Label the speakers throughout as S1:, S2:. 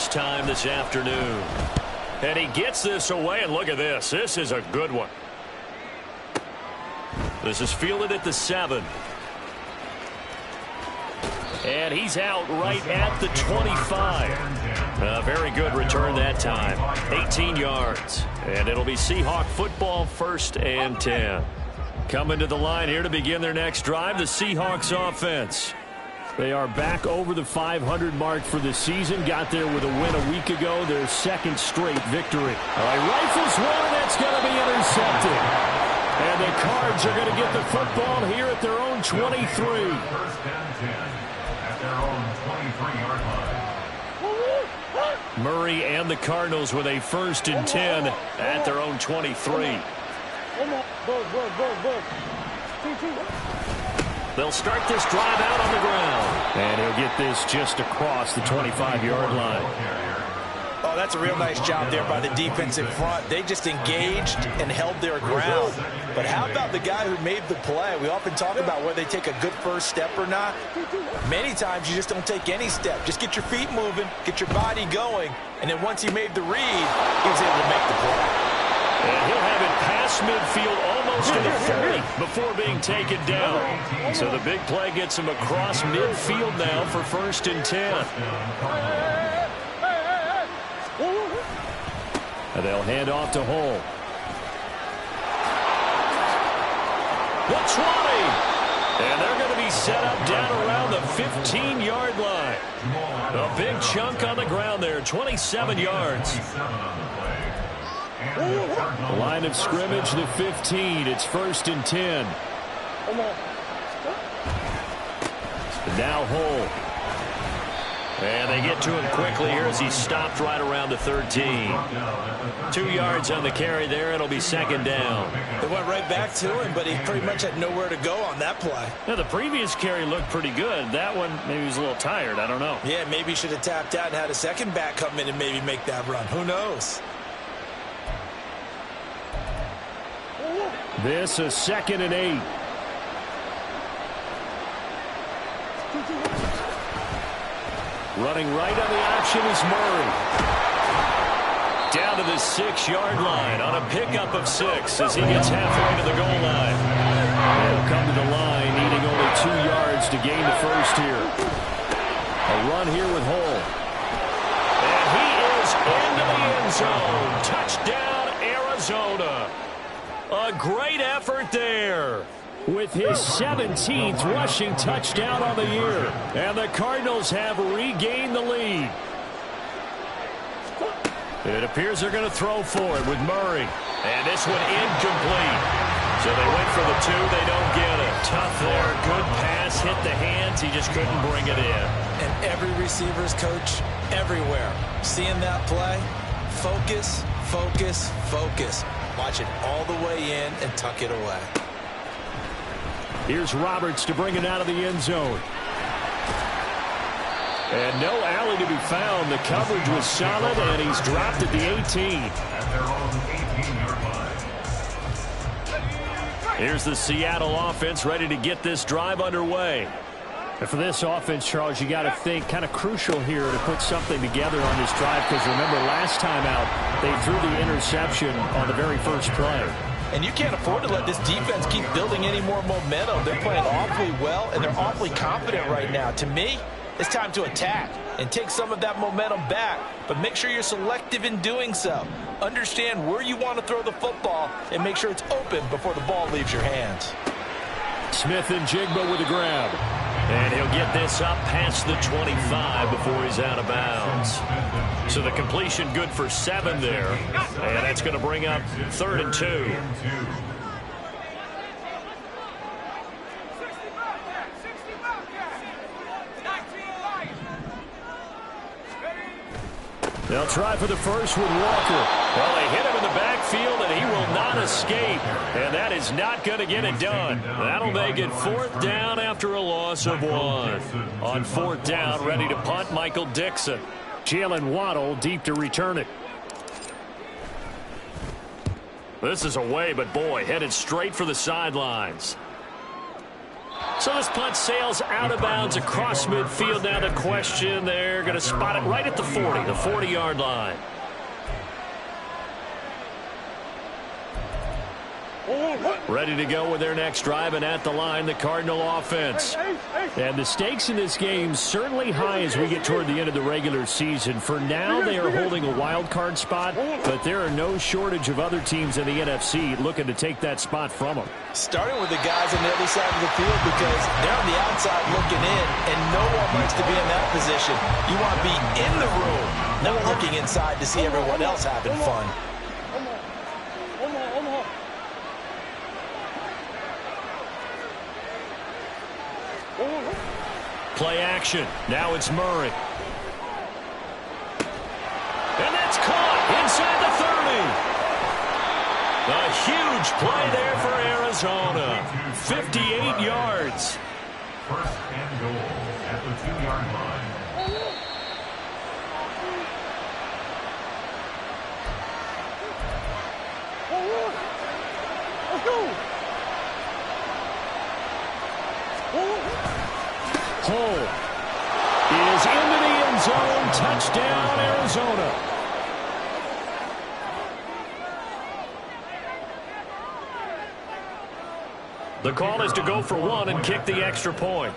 S1: first time this afternoon. And he gets this away, and look at this. This is a good one. This is fielded at the 7. And he's out right at the 25. A very good return that time. 18 yards. And it'll be Seahawk football, 1st and 10. Coming to the line here to begin their next drive, the Seahawks offense. They are back over the 500 mark for the season. Got there with a win a week ago. Their 2nd straight victory. All right, rifles one, and that's going to be intercepted. And the Cards are going to get the football here at their own 23.
S2: 1st and 10 at their own 23-yard line.
S1: Murray and the Cardinals with a 1st and 10 at their own 23. They'll start this drive out on the ground. And he'll get this just across the 25-yard line.
S3: Oh, that's a real nice job there by the defense in front. They just engaged and held their ground. But how about the guy who made the play? We often talk about whether they take a good first step or not. Many times you just don't take any step. Just get your feet moving, get your body going, and then once he made the read, he was able to make the play.
S1: And he'll have it past midfield almost to the 40 before being taken down. So the big play gets him across midfield now for 1st and 10. And they'll hand off to Hull. The 20. And they're going to be set up down around the 15-yard line. A big chunk on the ground there, 27 yards. The line of scrimmage, the 15. It's 1st and 10. Now Hull. And they get to him quickly here as he stopped right around the 13. 2 yards on the carry there. It'll be 2nd down.
S3: They went right back to him, but he pretty much had nowhere to go on that play.
S1: Now, the previous carry looked pretty good. That one, maybe he was a little tired. I don't know.
S3: Yeah, maybe he should have tapped out and had a second back come in and maybe make that run. Who knows?
S1: This is 2nd and 8. Running right on the option is Murray. Down to the 6-yard line on a pickup of 6 as he gets halfway to the goal line. He'll come to the line needing only 2 yards to gain the 1st here. A run here with Hull. And he is into the end zone. Touchdown, Arizona. A great effort there. With his 17th rushing touchdown on the year. And the Cardinals have regained the lead. It appears they're going to throw for it with Murray. And this one incomplete. So they went for the 2. They don't get it. Tough there. Good pass. Hit the hands. He just couldn't bring it in.
S3: And every receiver's coach everywhere. Seeing that play, focus, focus, focus. Watch it all the way in and tuck it away.
S1: Here's Roberts to bring it out of the end zone. And no alley to be found. The coverage was solid, and he's dropped at the 18.
S2: At their own 18-yard line.
S1: Here's the Seattle offense ready to get this drive underway. And for this offense, Charles, you got to think kind of crucial here to put something together on this drive, because remember last time out they threw the interception on the very first play.
S3: And you can't afford to let this defense keep building any more momentum. They're playing awfully well, and they're awfully confident right now. To me, it's time to attack and take some of that momentum back, but make sure you're selective in doing so. Understand where you want to throw the football and make sure it's open before the ball leaves your hands.
S1: Smith and Jigba with a grab. And he'll get this up past the 25 before he's out of bounds. So the completion good for 7 there. And that's going to bring up 3rd and 2. They'll try for the first with Walker. Well, they hit him in the backfield, and he will not escape. And that is not going to get it done. That'll make it 4th down after a loss of 1. On 4th down, ready to punt, Michael Dixon. Jalen Waddle deep to return it. This is away, but boy, headed straight for the sidelines. So So this punt sails out of bounds across midfield. Now the question, they're going to spot it right at the 40, the 40-yard line. Ready to go with their next drive, and at the line, the Cardinal offense. And the stakes in this game certainly high as we get toward the end of the regular season. For now, they are holding a wild card spot, but there are no shortage of other teams in the NFC looking to take that spot from them.
S3: Starting with the guys on the other side of the field because they're on the outside looking in, and no one likes to be in that position. You want to be in the room, not looking inside to see everyone else having fun.
S1: Play action. Now it's Murray. And that's caught inside the 30. A huge play there for Arizona. 58 yards.
S2: First and goal at the 2-yard line.
S1: Hole is into the end zone. Touchdown, Arizona. The call is to go for one and kick the extra point.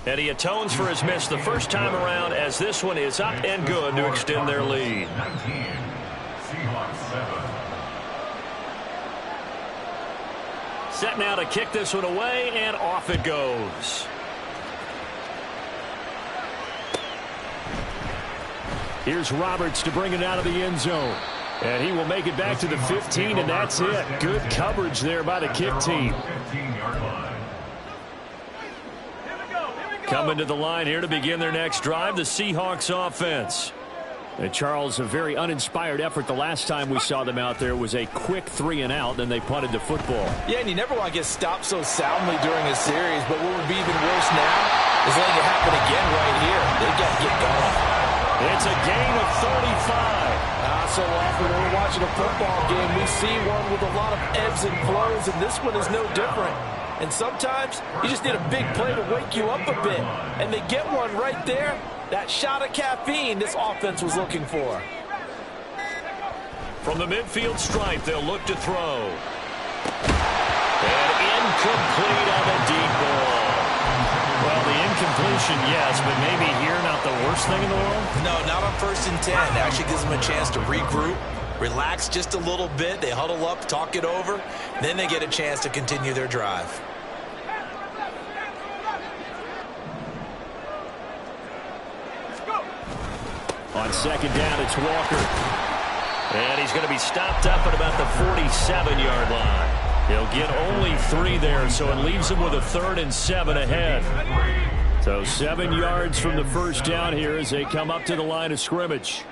S1: And he atones for his miss the first time around as this one is up and good to extend their lead.
S2: 19, Seahawks 7.
S1: Set now to kick this one away, and off it goes. Here's Roberts to bring it out of the end zone. And he will make it back to the 15, and that's it. Good coverage there by the kick team. Coming to the line here to begin their next drive, the Seahawks offense. And Charles, a very uninspired effort. The last time we saw them out there was a quick 3-and-out, then they punted the football.
S3: Yeah, and you never want to get stopped so soundly during a series, but what would be even worse now is letting it happen again right here. They got to get going.
S1: It's a gain of 35.
S3: So often when we're watching a football game, we see one with a lot of ebbs and flows, and this one is no different. And sometimes you just need a big play to wake you up a bit, and they get one right there. That shot of caffeine this offense was looking for.
S1: From the midfield stripe, they'll look to throw. And incomplete on the deep ball. Well, the incompletion, yes, but maybe here not the worst thing in the world?
S3: No, not on 1st and 10. It actually gives them a chance to regroup, relax just a little bit. They huddle up, talk it over. Then they get a chance to continue their drive.
S1: On second down, it's Walker. And he's going to be stopped up at about the 47-yard line. He'll get only 3 there, so it leaves him with a 3rd and 7 ahead. So 7 yards from the first down here as they come up to the line of scrimmage.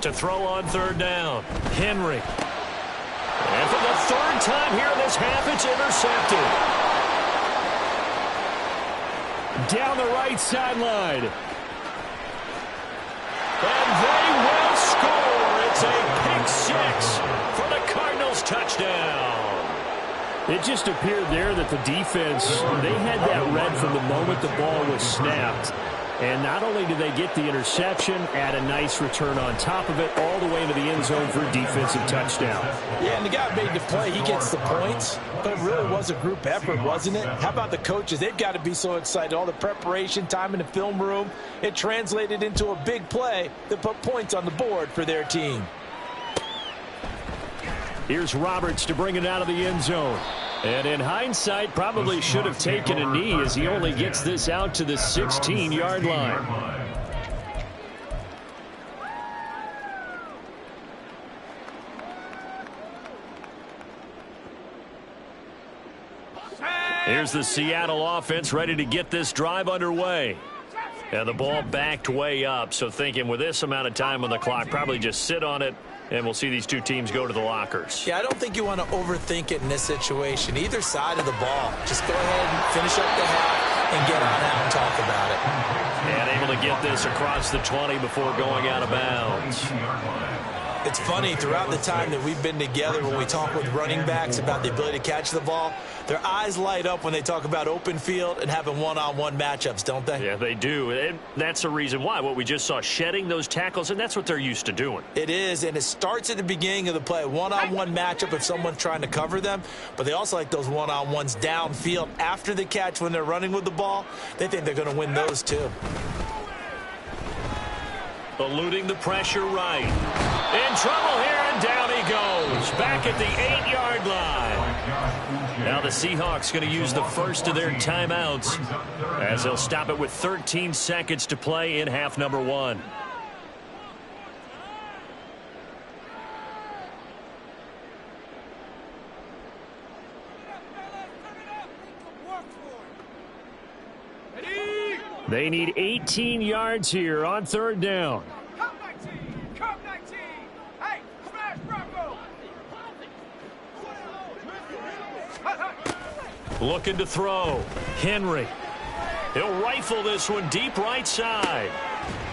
S1: To throw on 3rd down, Henry. And for the 3rd time here in this half, it's intercepted. Down the right sideline. And they will score. It's a pick 6 for the Cardinals touchdown. It just appeared there that the defense, they had that read from the moment the ball was snapped. And not only did they get the interception, add a nice return on top of it, all the way into the end zone for a defensive touchdown.
S3: Yeah, and the guy made the play. He gets the points. But it really was a group effort, wasn't it? How about the coaches? They've got to be so excited. All the preparation time in the film room, it translated into a big play that put points on the board for their team.
S1: Here's Roberts to bring it out of the end zone. And in hindsight, probably should have taken a knee as he only gets this out to the 16-yard line. Here's the Seattle offense ready to get this drive underway. And the ball backed way up, so thinking with this amount of time on the clock, probably just sit on it, and we'll see these two teams go to the lockers.
S3: Yeah, I don't think you want to overthink it in this situation. Either side of the ball. Just go ahead and finish up the half and get on out and talk about it.
S1: And able to get this across the 20 before going out of bounds.
S3: It's funny, throughout the time that we've been together, when we talk with running backs about the ability to catch the ball, their eyes light up when they talk about open field and having one-on-one matchups, don't they?
S1: Yeah, they do. And that's the reason why. What we just saw, shedding those tackles, and that's what they're used to doing.
S3: It is, and it starts at the beginning of the play. One-on-one matchup if someone's trying to cover them, but they also like those one-on-ones downfield after the catch when they're running with the ball. They think they're going to win those too.
S1: Eluding the pressure right. In trouble here, and down he goes. Back at the 8-yard line. Now the Seahawks going to use the first of their timeouts as they'll stop it with 13 seconds to play in half number 1. They need 18 yards here on 3rd down.
S4: Come 19! Come 19! Hey, smash Bronco!
S1: Looking to throw. Henry. He'll rifle this one deep right side.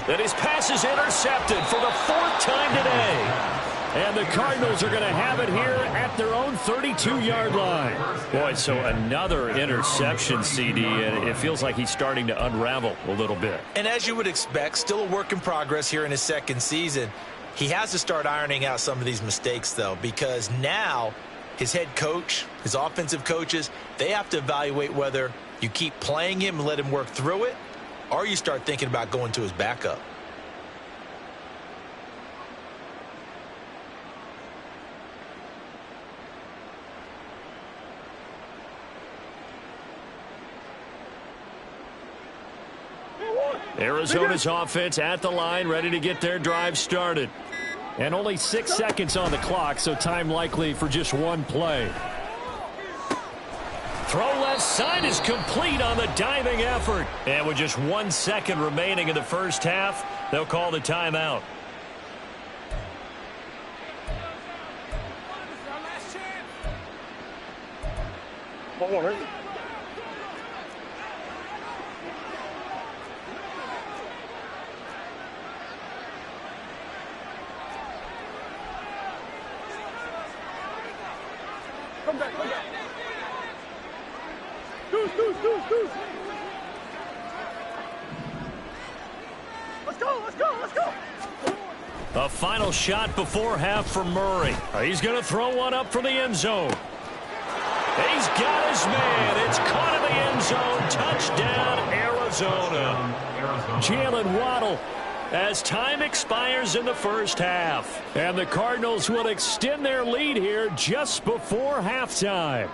S1: And his pass is intercepted for the 4th time today. And the Cardinals are going to have it here at their own 32-yard line. Boy, so another interception, CD, and it feels like he's starting to unravel a little bit.
S3: And as you would expect, still a work in progress here in his 2nd season. He has to start ironing out some of these mistakes, though, because now his head coach, his offensive coaches, they have to evaluate whether you keep playing him and let him work through it, or you start thinking about going to his backup.
S1: Arizona's offense at the line, ready to get their drive started. And only 6 seconds on the clock, so time likely for just one play. Throw left side is complete on the diving effort. And with just 1 second remaining in the first half, they'll call the timeout.
S4: Come back. Deuce. Let's go.
S1: A final shot before half from Murray. He's going to throw one up for the end zone. He's got his man. It's caught in the end zone. Touchdown, Arizona. Jalen Waddle, as time expires in the first half. And the Cardinals will extend their lead here just before halftime.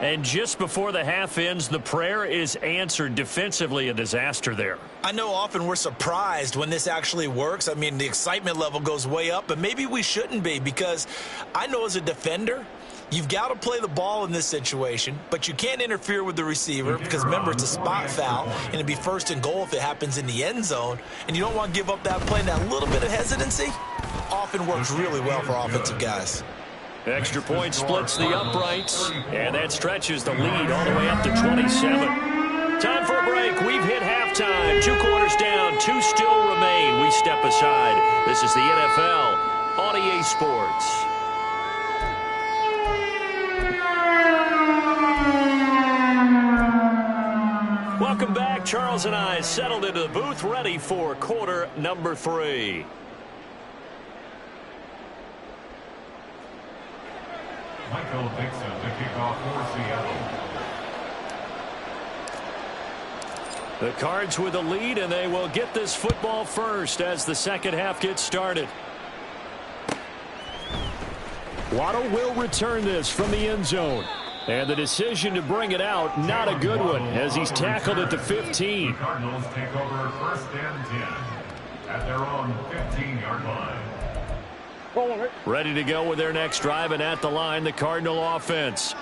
S1: And just before the half ends, the prayer is answered. Defensively, a disaster there.
S3: I know often we're surprised when this actually works. I mean, the excitement level goes way up, but maybe we shouldn't be, because I know as a defender, you've got to play the ball in this situation, but you can't interfere with the receiver because, remember, it's a spot foul, and it'd be 1st and goal if it happens in the end zone, and you don't want to give up that play. And that little bit of hesitancy often works really well for offensive guys.
S1: Extra point splits the uprights, and that stretches the lead all the way up to 27. Time for a break. We've hit halftime. 2 quarters down, 2 still remain. We step aside. This is the NFL on EA Sports. Welcome back. Charles and I settled into the booth, ready for quarter number 3.
S2: Michael Dixon to kick off for Seattle.
S1: The Cards with the lead, and they will get this football first as the second half gets started. Waddle will return this from the end zone. And the decision to bring it out, not a good one, as he's tackled at the 15.
S2: The Cardinals take over 1st and 10 at their own 15-yard line.
S1: Ready to go with their next drive, and at the line, the Cardinal offense.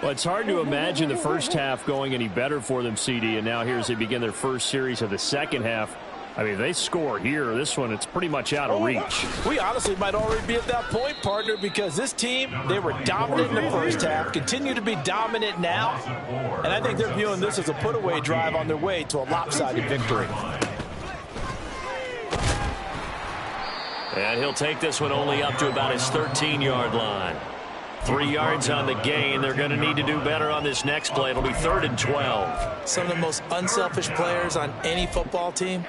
S1: Well, it's hard to imagine the first half going any better for them, CD, and now here as they begin their first series of the second half. I mean, they score here. This one, it's pretty much out of reach.
S3: We honestly might already be at that point, partner, because this team, they were dominant in the first half, continue to be dominant now, and I think they're viewing this as a put-away drive on their way to a lopsided victory.
S1: And he'll take this one only up to about his 13-yard line. 3 yards on the gain. They're going to need to do better on this next play. It'll be 3rd and 12.
S3: Some of the most unselfish players on any football team,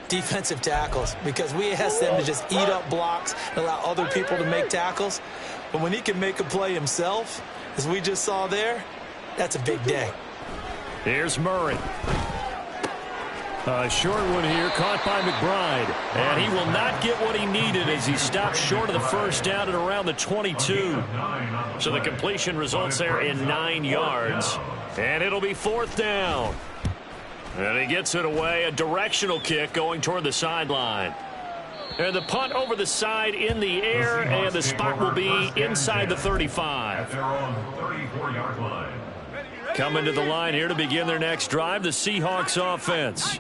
S3: defensive tackles, because we ask them to just eat up blocks and allow other people to make tackles. But when he can make a play himself, as we just saw there, that's a big day.
S1: Here's Murray. A short one here, caught by McBride. And he will not get what he needed as he stopped short of the first down at around the 22. So the completion results there in 9 yards. And it'll be 4th down. And he gets it away, a directional kick going toward the sideline. And the punt over the side in the air, and the spot will be inside the 35. Coming to the line here to begin their next drive, the Seahawks offense.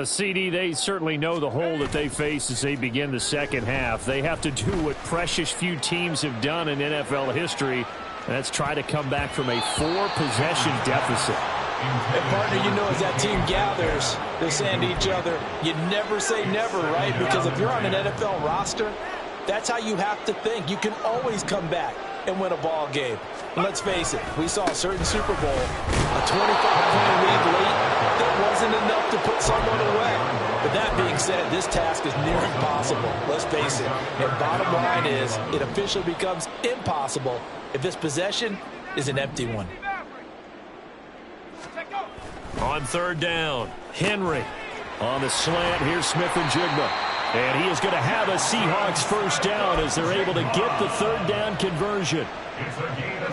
S1: CD, they certainly know the hole that they face as they begin the second half. They have to do what precious few teams have done in NFL history, and that's try to come back from a 4-possession deficit.
S3: And partner, you know, as that team gathers, they're saying to each other, you never say never, right? Because if you're on an NFL roster, that's how you have to think. You can always come back and win a ball game. And let's face it, we saw a certain Super Bowl, a 25-point lead late, that wasn't enough to put someone away. But that being said, this task is near impossible. Let's face it. And bottom line is, it officially becomes impossible if this possession is an empty one.
S1: On 3rd down, Henry on the slant. Here's Smith-Njigba. And he is going to have a Seahawks first down as they're able to get the 3rd down conversion.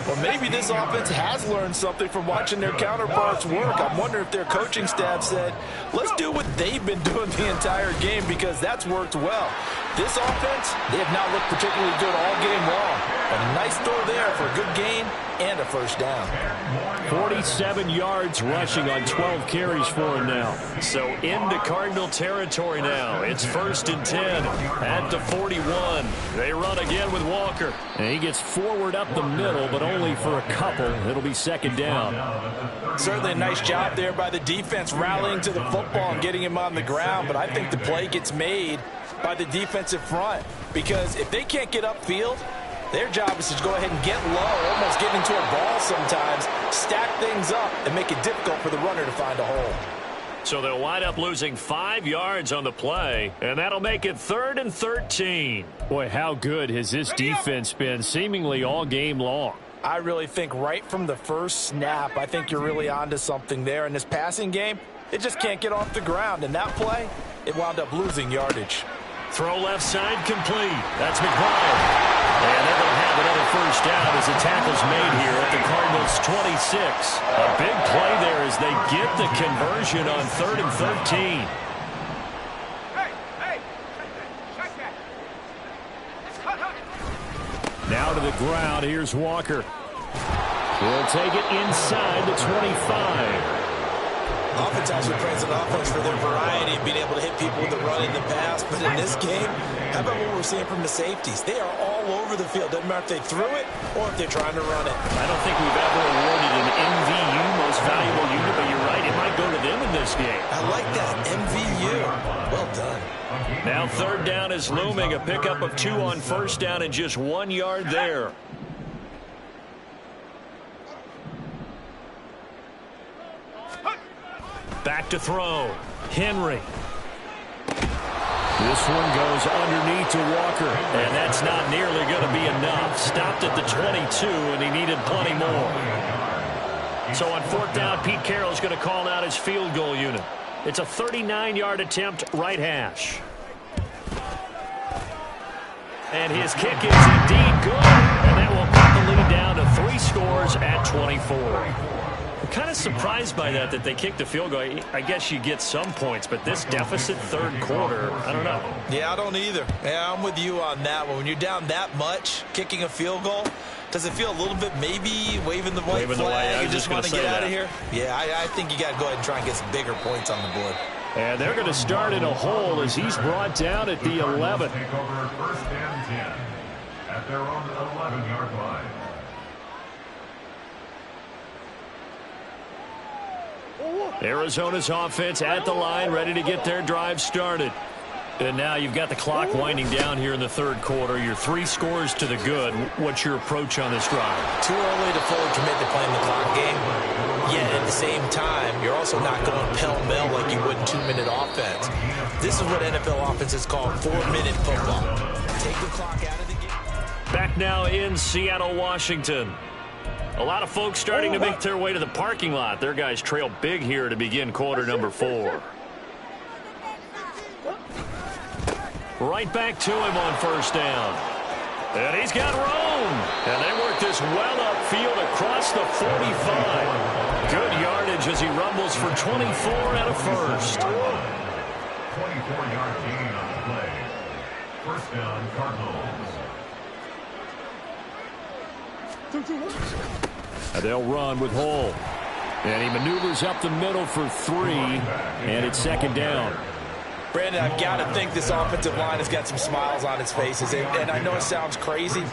S3: Well, maybe this offense has learned something from watching their counterparts work. I'm wondering if their coaching staff said, let's do what they've been doing the entire game, because that's worked well. This offense, they have not looked particularly good all game long. A nice throw there for a good gain and a first down.
S1: 47 yards rushing on 12 carries for him now. So into Cardinal territory now. It's 1st and 10 at the 41. They run again with Walker. And he gets forward up the middle, but only for a couple. It'll be 2nd down.
S3: Certainly a nice job there by the defense rallying to the football and getting him on the ground. But I think the play gets made by the defensive front, because if they can't get upfield, their job is to go ahead and get low, almost get into a ball sometimes, stack things up, and make it difficult for the runner to find a hole.
S1: So they'll wind up losing 5 yards on the play, and that'll make it 3rd and 13. Boy, how good has this defense been seemingly all game long?
S3: I really think right from the first snap, I think you're really onto something there. In this passing game, they just can't get off the ground. And that play, it wound up losing yardage.
S1: Throw left side complete. That's McBride. And they're going to have another first down as the tackle's made here at the Cardinals' 26. A big play there as they get the conversion on 3rd and 13. Now to the ground. Here's Walker. He'll take it inside the 25.
S3: Offense has been praised an offense for their variety of being able to hit people with the run in the pass. But in this game, how about what we're seeing from the safeties? They are all over the field. Doesn't matter if they threw it or if they're trying to run it.
S1: I don't think we've ever awarded an MVU, most valuable unit, but you're right, it might go to them in this game.
S3: I like that, MVU. Well done.
S1: Now 3rd down is looming, a pickup of 2 on 1st down and just 1 yard there. Back to throw. Henry. This one goes underneath to Walker, and that's not nearly going to be enough. Stopped at the 22, and he needed plenty more. So on 4th down, Pete Carroll's going to call out his field goal unit. It's a 39-yard attempt, right hash. And his kick is indeed good, and that will put the lead down to 3 scores at 24. I'm kind of surprised by that they kicked the field goal. I guess you get some points, but this deficit 3rd quarter, I don't know.
S3: Yeah, I don't either. Yeah, I'm with you on that one. When you're down that much, kicking a field goal, does it feel a little bit maybe waving the white flag? You just want to get out of here? Yeah, I think you got to go ahead and try and get some bigger points on the board.
S1: And they're going to start in a hole as he's brought down at the 11.
S2: Take over 1st and 10 at their own 11-yard line.
S1: Arizona's offense at the line, ready to get their drive started. And now you've got the clock winding down here in the third quarter. You're 3 scores to the good. What's your approach on this drive?
S3: Too early to fully commit to playing the clock game. Yet at the same time, you're also not going pell-mell like you would in 2-minute offense. This is what NFL offenses call 4-minute football. Take the clock out of the game.
S1: Back now in Seattle, Washington. A lot of folks starting to make their way to the parking lot. Their guys trail big here to begin quarter number 4. Right back to him on first down. And he's got room. And they work this well upfield across the 45. Good yardage as he rumbles for 24 and a first.
S2: 24-yard gain on the play. First down, Cardinals.
S1: And they'll run with Hull. And he maneuvers up the middle for 3. And it's second down.
S3: Brandon, I've got to think this offensive line has got some smiles on its faces. And I know it sounds crazy,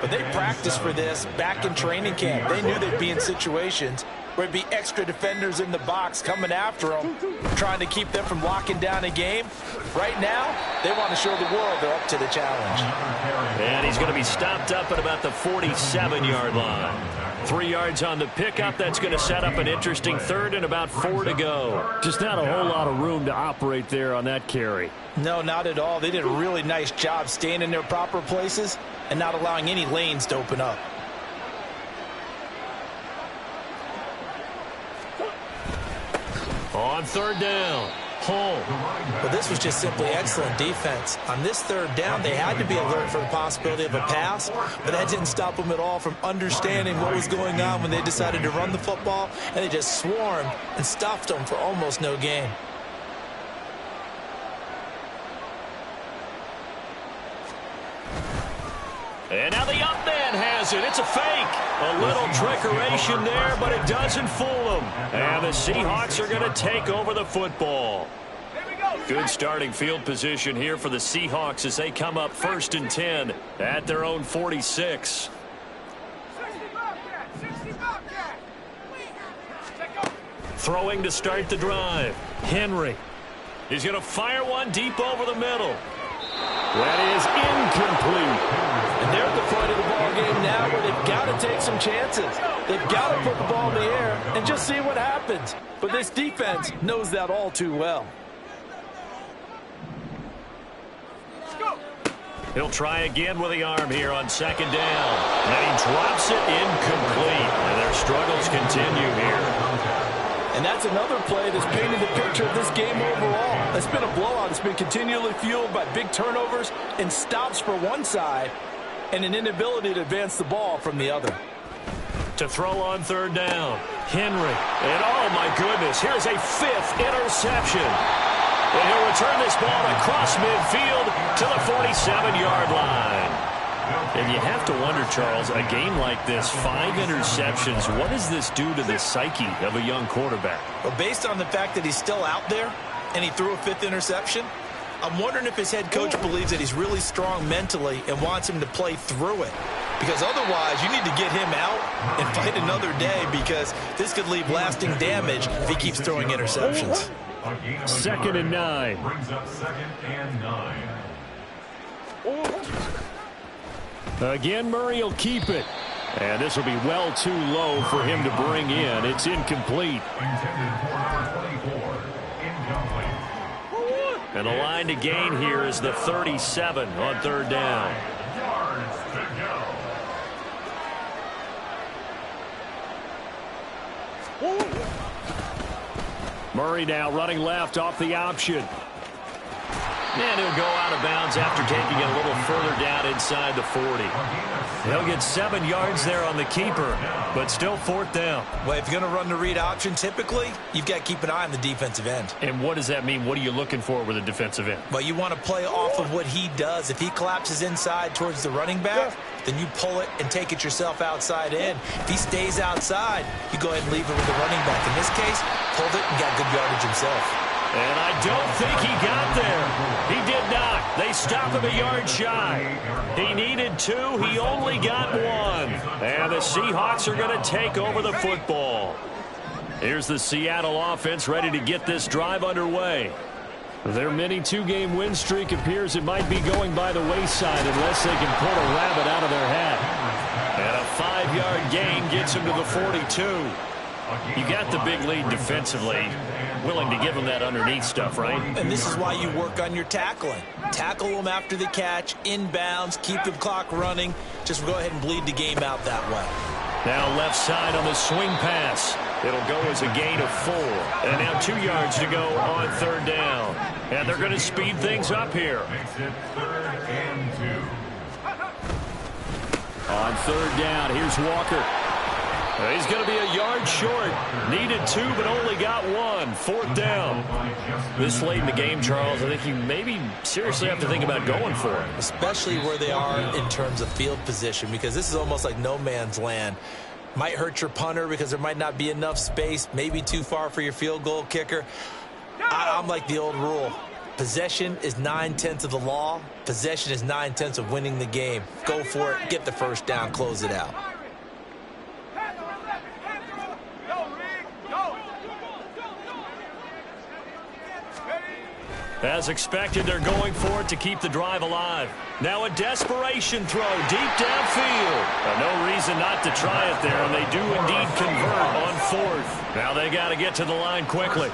S3: but they practiced for this back in training camp. They knew they'd be in situations where it'd be extra defenders in the box coming after them, trying to keep them from locking down a game. Right now, they want to show the world they're up to the challenge.
S1: And he's going to be stopped up at about the 47-yard line. 3 yards on the pickup. That's going to set up an interesting third and about 4 to go. Just not a whole lot of room to operate there on that carry.
S3: No, not at all. They did a really nice job staying in their proper places and not allowing any lanes to open up.
S1: On third down, Hull.
S3: But this was just simply excellent defense. On this third down, they had to be alert for the possibility of a pass, but that didn't stop them at all from understanding what was going on when they decided to run the football, and they just swarmed and stuffed them for almost no gain.
S1: And now the up man has it. It's a fake. A little trickeration there, but it doesn't fool them. And the Seahawks are going to take over the football. Good starting field position here for the Seahawks as they come up 1st and 10 at their own 46. Throwing to start the drive. Henry. He's going to fire one deep over the middle. That is incomplete.
S3: And they're at the point of the ball game now where they've got to take some chances. They've got to put the ball in the air and just see what happens. But this defense knows that all too well.
S1: He'll try again with the arm here on second down. And he drops it incomplete. And their struggles continue here.
S3: And that's another play that's painted the picture of this game overall. It's been a blowout. It's been continually fueled by big turnovers and stops for one side and an inability to advance the ball from the other.
S1: To throw on third down, Henry. And oh my goodness, here's a 5th interception. And he'll return this ball across midfield to the 47-yard line. And you have to wonder, Charles, a game like this, 5 interceptions, what does this do to the psyche of a young quarterback?
S3: Well, based on the fact that he's still out there and he threw a 5th interception, I'm wondering if his head coach believes that he's really strong mentally and wants him to play through it. Because otherwise, you need to get him out and fight another day because this could leave lasting damage if he keeps throwing interceptions.
S1: 2nd and 9.
S2: Brings up 2nd and 9.
S1: Again, Murray will keep it. And this will be well too low for him to bring in. It's incomplete.
S2: Intended for number 24. Incomplete.
S1: And the line to gain here is the 37 on third down.
S2: Yards to go.
S1: Murray now running left off the option. And he'll go out of bounds after taking it a little further down inside the 40. He'll get 7 yards there on the keeper, but still 4th down.
S3: Well, if you're going to run the read option, typically, you've got to keep an eye on the defensive end.
S1: And what does that mean? What are you looking for with a defensive end?
S3: Well, you want to play off of what he does. If he collapses inside towards the running back, then you pull it and take it yourself outside in. If he stays outside, you go ahead and leave it with the running back. In this case, pulled it and got good yardage himself.
S1: And I don't think he got there. He did not. They stop him a yard shy. He needed 2. He only got 1. And the Seahawks are going to take over the football. Here's the Seattle offense ready to get this drive underway. Their mini two-game win streak appears it might be going by the wayside unless they can pull a rabbit out of their hat. And a 5-yard gain gets them to the 42. You got the big lead defensively. Willing to give them that underneath stuff, right?
S3: And this is why you work on your tackling. Tackle them after the catch, inbounds, keep the clock running. Just go ahead and bleed the game out that way.
S1: Now left side on the swing pass. It'll go as a gain of 4. And now 2 yards to go on 3rd down. And they're going to speed things up here.
S2: Makes it 3rd and 2.
S1: On 3rd down, here's Walker. He's going to be a yard short. Needed 2, but only got 1. 4th down. This late in the game, Charles, I think you maybe seriously have to think about going for it.
S3: Especially where they are in terms of field position, because this is almost like no man's land. Might hurt your punter because there might not be enough space, maybe too far for your field goal kicker. I'm like the old rule. Possession is 9/10 of the law. Possession is 9/10 of winning the game. Go for it, get the first down, close it out.
S1: As expected, they're going for it to keep the drive alive. Now a desperation throw deep downfield. No reason not to try it there, and they do indeed convert on 4th. Now they got to get to the line quickly.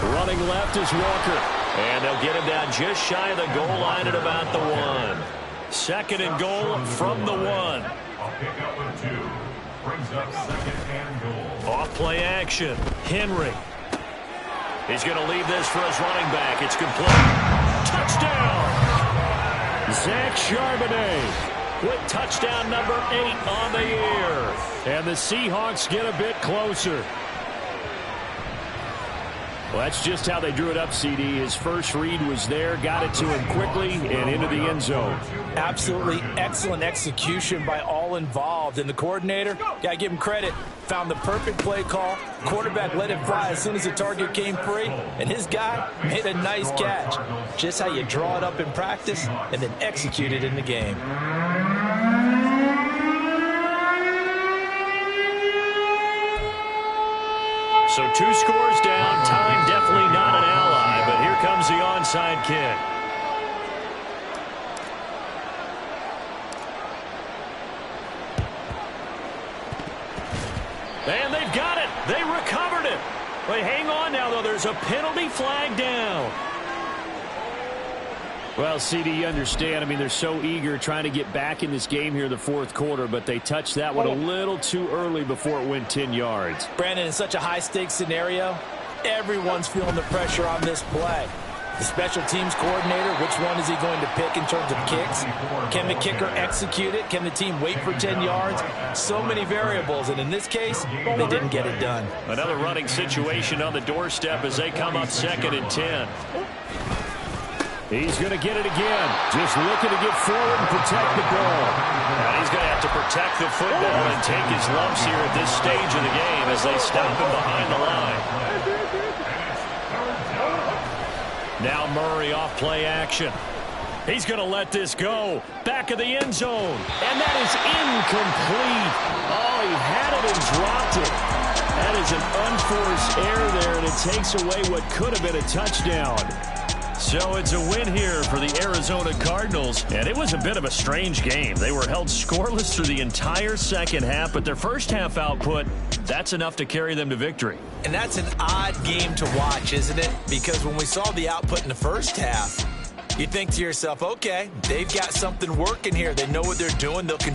S1: Running left is Walker. And they'll get him down just shy of the goal line at about the 1. 2nd and goal from the 1.
S2: A pickup of 2. Brings up 2nd and goal.
S1: Off play action. Henry. He's going to leave this for his running back. It's complete. Touchdown! Zach Charbonnet with touchdown number 8 on the year. And the Seahawks get a bit closer. Well, that's just how they drew it up, CD. His first read was there, got it to him quickly, and into the end zone.
S3: Absolutely excellent execution by all involved. And the coordinator, got to give him credit, found the perfect play call. Quarterback let it fly as soon as the target came free, and his guy made a nice catch. Just how you draw it up in practice and then execute it in the game.
S1: So 2 scores down. Time definitely not an ally, but here comes the onside kick. And they've got it. They recovered it. But hang on now, though. There's a penalty flag down. Well, CD, you understand. I mean, they're so eager trying to get back in this game here in the 4th quarter, but they touched that one a little too early before it went 10 yards.
S3: Brandon, in such a high-stakes scenario, everyone's feeling the pressure on this play. The special teams coordinator, which one is he going to pick in terms of kicks? Can the kicker execute it? Can the team wait for 10 yards? So many variables, and in this case, they didn't get it done.
S1: Another running situation on the doorstep as they come up 2nd and 10. He's going to get it again. Just looking to get forward and protect the ball. Now he's going to have to protect the football and take his lumps here at this stage of the game as they stop him behind the line. Now Murray off play action. He's going to let this go. Back of the end zone. And that is incomplete. Oh, he had it and dropped it. That is an unforced error there, and it takes away what could have been a touchdown. So it's a win here for the Arizona Cardinals, and it was a bit of a strange game. They were held scoreless through the entire second half, but their first half output, that's enough to carry them to victory.
S3: And that's an odd game to watch, isn't it? Because when we saw the output in the first half, you think to yourself, okay, they've got something working here. They know what they're doing. They'll continue